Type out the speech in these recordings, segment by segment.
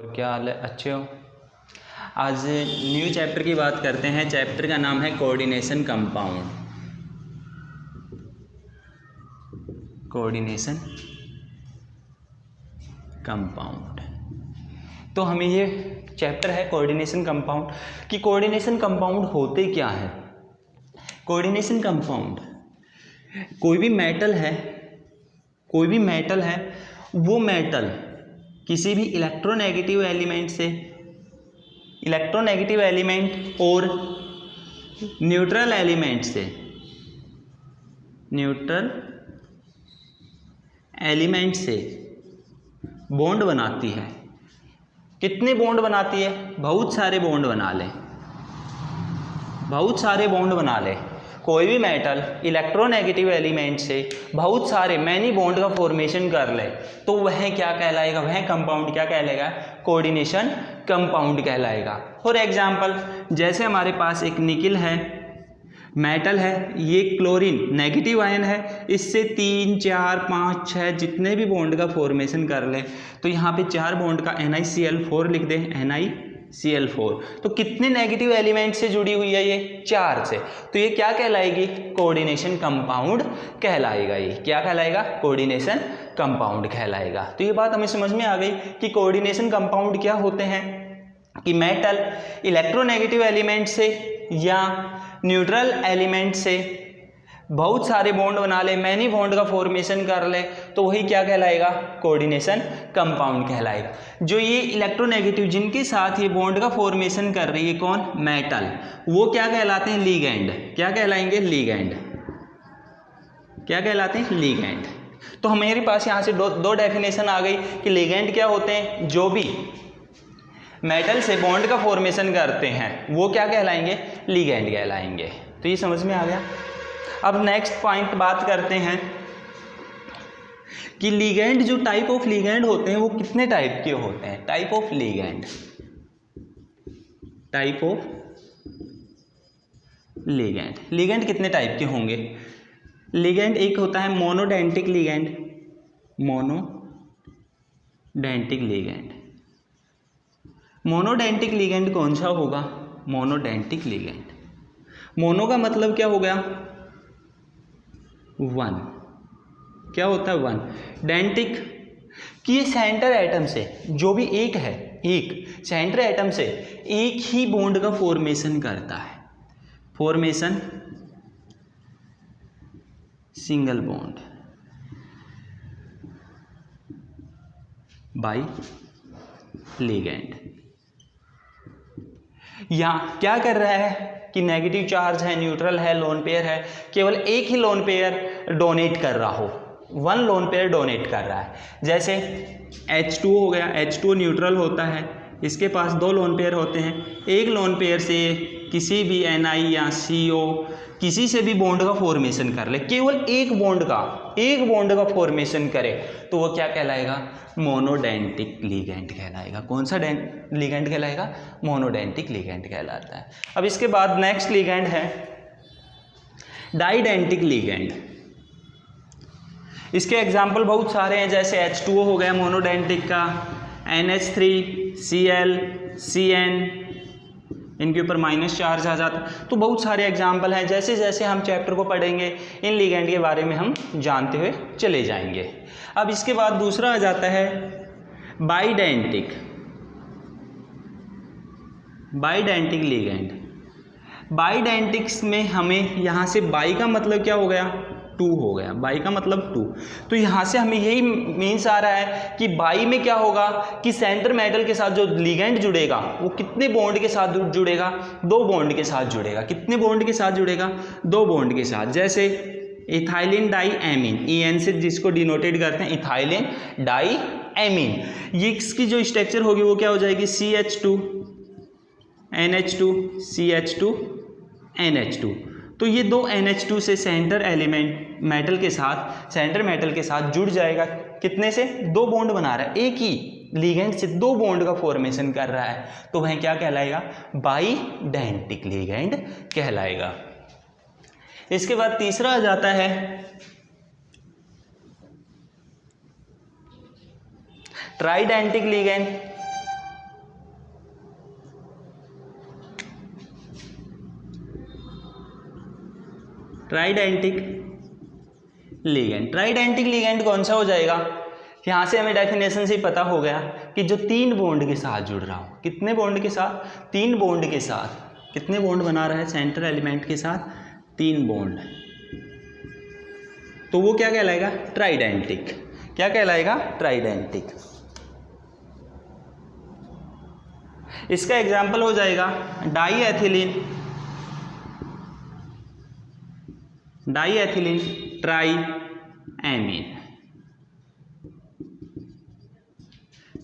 क्या हाल है? अच्छे हो? आज न्यू चैप्टर की बात करते हैं। चैप्टर का नाम है कोऑर्डिनेशन कंपाउंड। Coordination compound. तो हमें ये चैप्टर है कोऑर्डिनेशन कंपाउंड कि कोऑर्डिनेशन कंपाउंड होते क्या है। कोऑर्डिनेशन कंपाउंड कोई भी मेटल है, वो मेटल किसी भी इलेक्ट्रोनेगेटिव एलिमेंट और न्यूट्रल एलिमेंट से बॉन्ड बनाती है। कितने बॉन्ड बनाती है? बहुत सारे बॉन्ड बना ले। कोई भी मेटल इलेक्ट्रोनेगेटिव एलिमेंट से बहुत सारे मैनी बॉन्ड का फॉर्मेशन कर ले तो वह क्या कहलाएगा? वह कंपाउंड क्या कहलाएगा? कोऑर्डिनेशन कंपाउंड कहलाएगा। फॉर एग्जांपल, जैसे हमारे पास एक निकिल है, मेटल है, ये क्लोरीन नेगेटिव आयन है, इससे 3, 4, 5, 6 जितने भी बॉन्ड का फॉर्मेशन कर ले तो यहाँ पे 4 बॉन्ड का NiCl4 लिख दें, NiCl4। तो कितने नेगेटिव एलिमेंट से जुड़ी हुई है? ये 4 से। तो ये क्या कहलाएगी? कोऑर्डिनेशन कंपाउंड कहलाएगा। ये क्या कहलाएगा? कोऑर्डिनेशन कंपाउंड कहलाएगा। तो ये बात हमें समझ में आ गई कि कोऑर्डिनेशन कंपाउंड क्या होते हैं कि मेटल इलेक्ट्रोनेगेटिव एलिमेंट से या न्यूट्रल एलिमेंट से बहुत सारे बॉन्ड बना ले, मैनी बॉन्ड का फॉर्मेशन कर ले तो वही क्या कहलाएगा? कोऑर्डिनेशन कंपाउंड कहलाएगा। जो ये इलेक्ट्रोनेगेटिव जिनके साथ ये बॉन्ड का फॉर्मेशन कर रही है, कौन? मेटल, वो क्या कहलाते हैं? लिगेंड। क्या कहलाएंगे? लिगेंड। क्या कहलाते हैं? लिगेंड। तो हमारे पास यहाँ से दो डेफिनेशन आ गई कि लिगेंड क्या होते हैं? जो भी मेटल से बॉन्ड का फॉर्मेशन करते हैं वो क्या कहलाएंगे? लिगेंड कहलाएंगे। तो ये समझ में आ गया। अब नेक्स्ट पॉइंट बात करते हैं कि लिगेंड, जो टाइप ऑफ लिगेंड होते हैं वो कितने टाइप के होते हैं? टाइप ऑफ लिगेंड कितने टाइप के होंगे? लिगेंड एक होता है मोनोडेंटिक लिगेंड कौन सा होगा? मोनोडेंटिक लिगेंड। मोनो का मतलब क्या हो गया? 1। क्या होता है? 1। डेंटिक कि ये सेंटर एटम से जो भी एक सेंटर एटम से एक ही बॉन्ड का फॉर्मेशन करता है। Formation single bond by ligand. यहाँ क्या कर रहा है कि नेगेटिव चार्ज है, न्यूट्रल है, लोन पेयर है, केवल एक ही लोन पेयर डोनेट कर रहा हो, 1 लोन पेयर डोनेट कर रहा है। जैसे H2 हो गया, H2 न्यूट्रल होता है, इसके पास 2 लोन पेयर होते हैं। एक लोन पेयर से किसी भी Ni या CO किसी से भी बॉन्ड का फॉर्मेशन कर ले, केवल एक बॉन्ड का फॉर्मेशन करे तो वो क्या कहलाएगा? मोनोडेंटिक लिगेंड कहलाएगा। कौन सा लिगेंड कहलाएगा? मोनोडेंटिक लिगेंड कहलाता है। अब इसके बाद नेक्स्ट लिगेंड है डाइडेंटिक लिगेंड। इसके एग्जाम्पल बहुत सारे हैं, जैसे H2O हो गया मोनोडेंटिक का, NH3Cl CN, इनके ऊपर माइनस चार्ज आ जाता है। तो बहुत सारे एग्जाम्पल हैं। जैसे जैसे हम चैप्टर को पढ़ेंगे इन लिगेंड के बारे में हम जानते हुए चले जाएंगे। अब इसके बाद दूसरा आ जाता है बाइडेंटिक लिगेंड। बाइडेंटिक्स में हमें यहाँ से बाई का मतलब क्या हो गया? 2 हो गया। बाई का मतलब 2। तो यहाँ से हमें यही मीन्स आ रहा है कि बाई में क्या होगा कि सेंटर मेटल के साथ जो लिगेंड जुड़ेगा वो कितने बॉन्ड के साथ जुड़ेगा? 2 बॉन्ड के साथ जुड़ेगा। कितने बॉन्ड के साथ जुड़ेगा? 2 बॉन्ड के साथ। जैसे इथाइलिन डाईएमीन, EN से जिसको डिनोटेड करते हैं, इथाइलिन डाईएमीन, ये इसकी जो स्ट्रक्चर होगी वो क्या हो जाएगी? CH2 NH2 CH2 NH2। तो ये 2 NH2 से सेंटर मेटल के साथ जुड़ जाएगा। कितने से? 2 बॉन्ड बना रहा है, एक ही लिगेंड से 2 बॉन्ड का फॉर्मेशन कर रहा है तो वह क्या कहलाएगा? बाइडेंटिक लिगेंड कहलाएगा। इसके बाद तीसरा आ जाता है ट्राइडेंटिक लिगेंड। ट्राइडेंटिक लिगेंड। ट्राइडेंटिक लिगेंड कौन सा हो जाएगा? यहाँ से हमें डेफिनेशन से पता हो गया कि जो 3 बॉन्ड के साथ जुड़ रहा हो। कितने बॉन्ड के साथ? 3 बॉन्ड के साथ। कितने बॉन्ड बना रहा है सेंट्रल एलिमेंट के साथ? 3 बॉन्ड। तो वो क्या कहलाएगा? ट्राइडेंटिक। क्या कहलाएगा? ट्राइडेंटिक। इसका एग्जाम्पल हो जाएगा डाईएथिलीन, डाईएथिलीन ट्राईएमीन,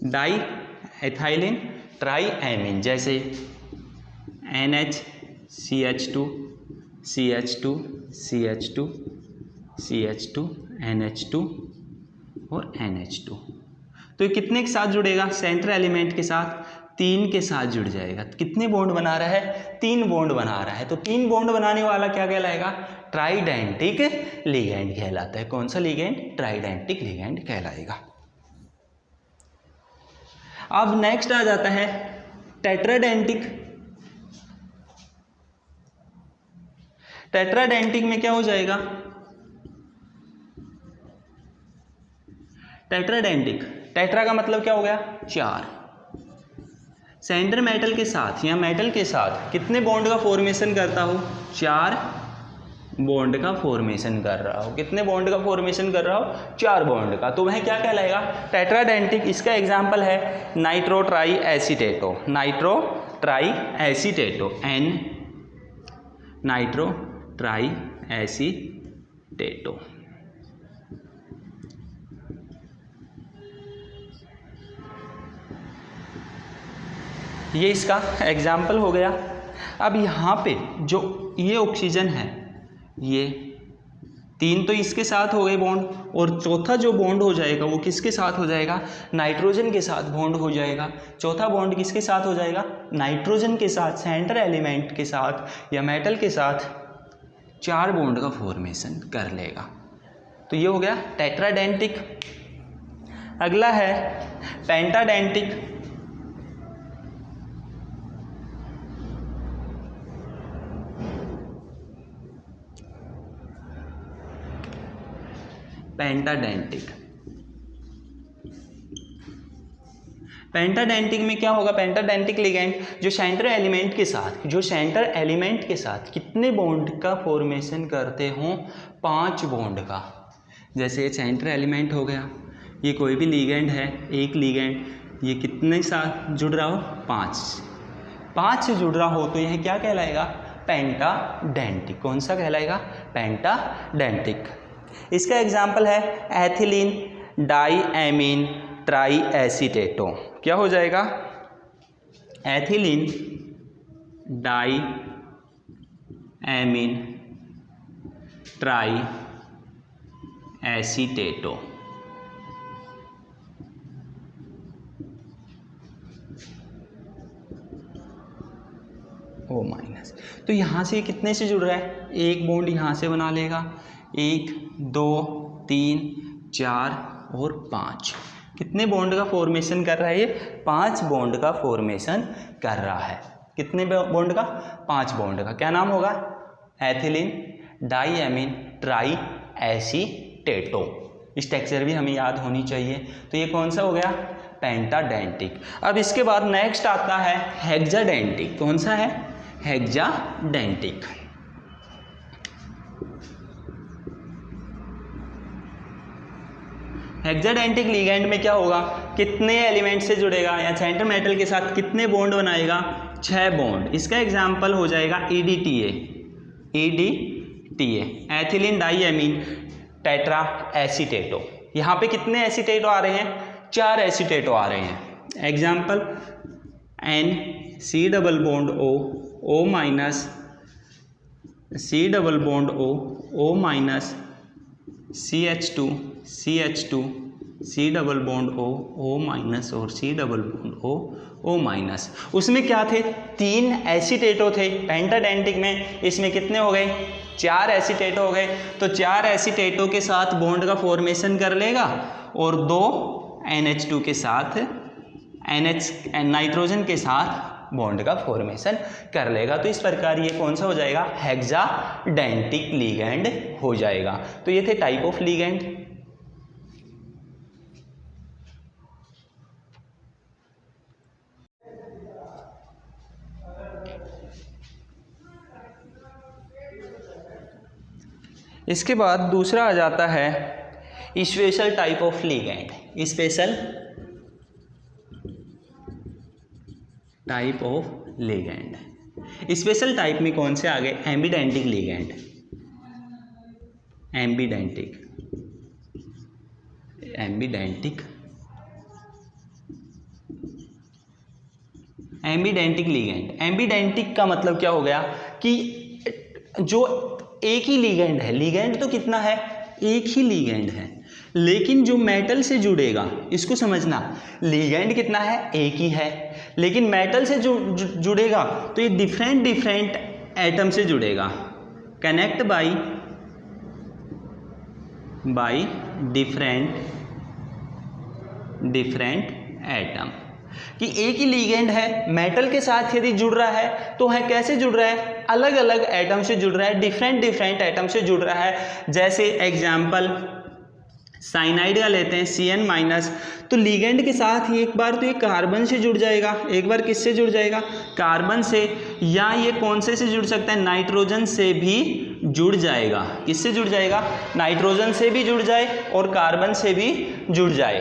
डाईएथिलीन ट्राईएमीन, जैसे NHCH2 CH2 CH2 CH2 NH2 और NH2। तो ये कितने के साथ जुड़ेगा? सेंट्रल एलिमेंट के साथ 3 के साथ जुड़ जाएगा। कितने बॉन्ड बना रहा है? 3 बॉन्ड बना रहा है। तो 3 बॉन्ड बनाने वाला क्या कहलाएगा? ट्राइडेंटिक लिगेंड कहलाता है। कौन सा लिगेंड? ट्राइडेंटिक लिगेंड कहलाएगा। अब नेक्स्ट आ जाता है टेट्राडेंटिक। टेट्राडेंटिक में क्या हो जाएगा? टेट्राडेंटिक, टेट्रा का मतलब क्या हो गया? 4। सेंटर मेटल के साथ या मेटल के साथ कितने बॉन्ड का फॉर्मेशन करता हो? 4 बॉन्ड का फॉर्मेशन कर रहा हो। कितने बॉन्ड का फॉर्मेशन कर रहा हो? 4 बॉन्ड का। तो वह क्या कहलाएगा? टेट्राडेंटिक। इसका एग्जांपल है nitro tri acetato, nitro tri acetato, N nitro tri acetato. ये इसका एग्जाम्पल हो गया। अब यहाँ पे जो ये ऑक्सीजन है, ये 3 तो इसके साथ हो गए बॉन्ड, और चौथा जो बॉन्ड हो जाएगा वो किसके साथ हो जाएगा? नाइट्रोजन के साथ बॉन्ड हो जाएगा। चौथा बॉन्ड किसके साथ हो जाएगा? नाइट्रोजन के साथ, सेंटर एलिमेंट के साथ या मेटल के साथ 4 बॉन्ड का फॉर्मेशन कर लेगा। तो ये हो गया टेट्राडेंटिक। अगला है पेंटाडेंटिक। पेंटाडेंटिक, पेंटाडेंटिक में क्या होगा? पेंटाडेंटिक लिगेंड जो सेंटर एलिमेंट के साथ, जो सेंटर एलिमेंट के साथ कितने बॉन्ड का फॉर्मेशन करते हों? 5 बॉन्ड का। जैसे ये सेंटर एलिमेंट हो गया, ये कोई भी लिगेंड है, एक लिगेंड, ये कितने साथ जुड़ रहा हो? 5 से जुड़ रहा हो तो यह क्या कहलाएगा? पेंटाडेंटिक। कौन सा कहलाएगा? पेंटाडेंटिक। इसका एग्जाम्पल है एथिलीन डाईएमीन ट्राई एसीटेटो। क्या हो जाएगा? Ethylene diamine tri acetato. O-। तो यहाँ से कितने से जुड़ रहा है? एक बॉन्ड यहाँ से बना लेगा, 1 2 3 4 और 5। कितने बॉन्ड का फॉर्मेशन कर रहा है? ये 5 बॉन्ड का फॉर्मेशन कर रहा है। कितने बॉन्ड का? 5 बॉन्ड का। क्या नाम होगा? Ethylene diamine tri acetato. Structure भी हमें याद होनी चाहिए। तो ये कौन सा हो गया? पेंटाडेंटिक। अब इसके बाद नेक्स्ट आता है हेक्साडेंटिक। कौन सा है? हेक्साडेंटिक। हेक्साडेंटिक लिगेंड में क्या होगा? कितने एलिमेंट से जुड़ेगा या सेंटर मेटल के साथ कितने बॉन्ड बनाएगा? 6 बॉन्ड। इसका एग्जाम्पल हो जाएगा EDTA, EDTA एथिलीन डाईएमीन टेट्रा एसीटेटो। यहाँ पे कितने एसीटेटो आ रहे हैं? 4 एसीटेटो आ रहे हैं। Example NC double bond O, O minus, C double bond O, O minus, CH2 CH2 C double bond O, O minus और C double bond O, O minus. उसमें क्या थे? 3 एसीटेटो थे पेंटाडेंटिक में। इसमें कितने हो गए? 4 एसीटेटो हो गए। तो 4 एसीटेटो के साथ बॉन्ड का फॉर्मेशन कर लेगा और 2 NH2 के साथ, NH नाइट्रोजन के साथ बॉन्ड का फॉर्मेशन कर लेगा। तो इस प्रकार ये कौन सा हो जाएगा, हेक्साडेंटिक लिगैंड हो जाएगा। तो ये थे टाइप ऑफ लिगैंड। इसके बाद दूसरा आ जाता है special type of ligand. Special type of ligand. Special type में कौन से आ गए, एम्बीडेंटिक लिगैंड। एम्बीडेंटिक लिगैंड। एम्बीडेंटिक का मतलब क्या हो गया कि जो एक ही लिगैंड है, लिगैंड तो कितना है, एक ही लिगैंड है, लेकिन जो मेटल से जुड़ेगा, इसको समझना, लिगैंड कितना है, एक ही है, लेकिन मेटल से जुड़ेगा तो ये डिफरेंट एटम से जुड़ेगा। कनेक्ट बाय डिफरेंट एटम, कि एक ही लिगेंड है, मेटल के साथ यदि जुड़ रहा है तो है कैसे जुड़ रहा है, अलग अलग एटम से जुड़ रहा है, डिफरेंट एटम से जुड़ रहा है। जैसे एग्जाम्पल साइनाइड का लेते हैं, Cn-, तो लिगेंड के साथ ही एक बार तो ये कार्बन से जुड़ जाएगा, एक बार किससे जुड़ जाएगा, कार्बन से, या ये कौन से जुड़ सकता है, नाइट्रोजन से भी जुड़ जाएगा। किससे जुड़ जाएगा, नाइट्रोजन से भी जुड़ जाए और कार्बन से भी जुड़ जाए।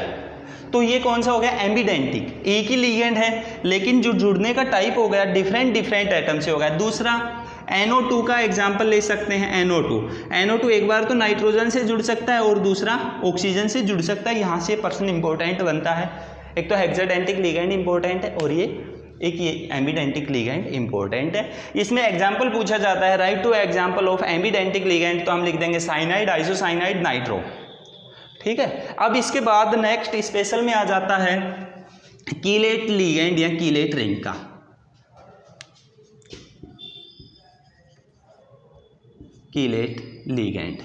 तो ये कौन सा हो गया, एम्बीडेंटिक, एक ही लिगेंड है लेकिन जो जुड़ने का टाइप हो गया डिफरेंट एटम से हो गया। दूसरा NO2 का एग्जाम्पल ले सकते हैं, NO2 एक बार तो नाइट्रोजन से जुड़ सकता है और दूसरा ऑक्सीजन से जुड़ सकता है। यहाँ से पर्सन इंपॉर्टेंट बनता है, एक तो हेक्साडेंटिक लिगेंड इंपॉर्टेंट है और ये एम्बीडेंटिक लिगेंड इंपॉर्टेंट है। इसमें एग्जाम्पल पूछा जाता है, write two example of ambidentate ligand, तो हम लिख देंगे साइनाइड, आइसोसाइनाइड, नाइट्रो। ठीक है। अब इसके बाद नेक्स्ट स्पेशल में आ जाता है कीलेट लिगेंड या कीलेट रिंग का। कीलेट लिगेंड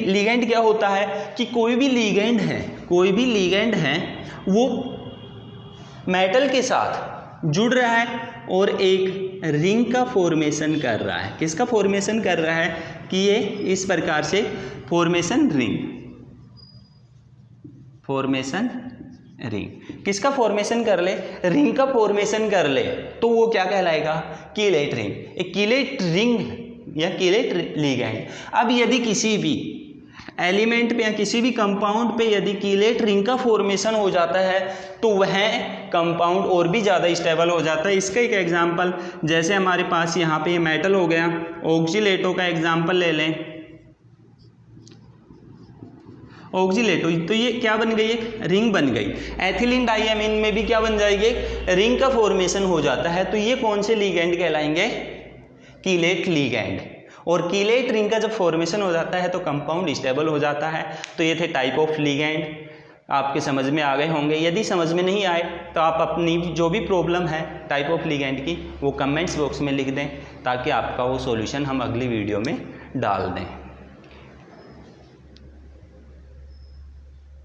लिगेंड क्या होता है कि कोई भी लिगेंड है वो मेटल के साथ जुड़ रहा है और एक रिंग का फॉर्मेशन कर रहा है। किसका फॉर्मेशन कर रहा है कि ये इस प्रकार से फॉर्मेशन रिंग किसका फॉर्मेशन कर ले, रिंग का फॉर्मेशन कर ले, तो वो क्या कहलाएगा, कीलेट रिंग। एक कीलेट रिंग या कीलेट लिगेंड। अब यदि किसी भी एलिमेंट पे या किसी भी कंपाउंड पे यदि कीलेट रिंग का फॉर्मेशन हो जाता है तो वह कंपाउंड और भी ज़्यादा स्टेबल हो जाता है। इसका एक एग्जांपल, जैसे हमारे पास यहाँ पे ये मेटल हो गया, ऑक्सीलेटो का एग्जांपल ले लें। ऑक्सीलेटो तो ये क्या बन गई, एक रिंग बन गई। एथिलीन डाइएमीन में भी क्या बन जाएगी, रिंग का फॉर्मेशन हो जाता है। तो ये कौन से लिगेंड कहलाएंगे, कीलेट लिगेंड। और कीलेट रिंग का जब फॉर्मेशन हो जाता है तो कंपाउंड स्टेबल हो जाता है। तो ये थे टाइप ऑफ लिगेंड, आपके समझ में आ गए होंगे। यदि समझ में नहीं आए तो आप अपनी जो भी प्रॉब्लम है टाइप ऑफ लिगेंड की वो कमेंट्स बॉक्स में लिख दें, ताकि आपका वो सॉल्यूशन हम अगली वीडियो में डाल दें।